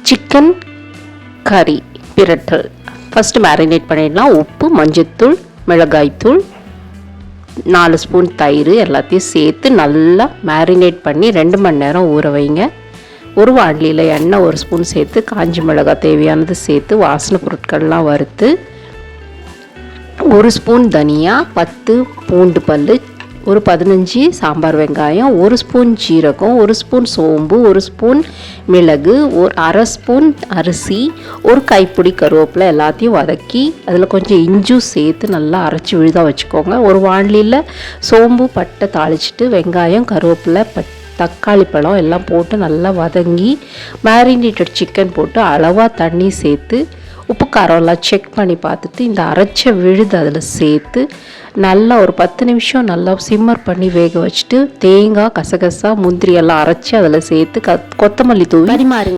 Chicken கறி பிரட்டல் first marinate பண்ணிடலாம். உப்பு, மஞ்சத்தூள், மிளகாய்த்தூள், 4 ஸ்பூன் தயிர் எல்லாத்தையும் சேர்த்து நல்லா மேரினேட் பண்ணி 2 மணி நேரம் ஊற வைங்க. ஒரு வாண்டியில் எண்ணெய் 1 ஸ்பூன் சேர்த்து காஞ்சி மிளகாய் தேவையானது சேர்த்து வாசனை பொருட்கள்லாம் வறுத்து 1 ஸ்பூன் தனியா, 10 பூண்டு பல், ஒரு 15 சாம்பார் வெங்காயம், 1 ஸ்பூன் ஜீரகம், 1 ஸ்பூன் சோம்பு, 1 ஸ்பூன் மிளகு, ஒரு அரை ஸ்பூன் அரிசி, ஒரு கைப்பிடி கருவேப்பிலை எல்லாத்தையும் வதக்கி அதில் கொஞ்சம் இஞ்சும் சேர்த்து நல்லா அரைச்சி விழுதாக வச்சுக்கோங்க. ஒரு வாண்டியில் சோம்பு பட்டை தாளிச்சிட்டு வெங்காயம், கருவேப்பிலை, தக்காளி பழம் எல்லாம் போட்டு நல்லா வதங்கி மேரினேட்டட் சிக்கன் போட்டு அளவாக தண்ணி சேர்த்து உப்பு காரம்லாம் செக் பண்ணி பார்த்துட்டு இந்த அரைச்ச விழுது அதில் சேர்த்து நல்லா ஒரு 10 நிமிஷம் நல்லா சிம்மர் பண்ணி வேக வச்சுட்டு தேங்காய், கசகசா, முந்திரி எல்லாம் அரைச்சி அதில் சேர்த்து கொத்தமல்லி தூவி பரிமாறுங்க.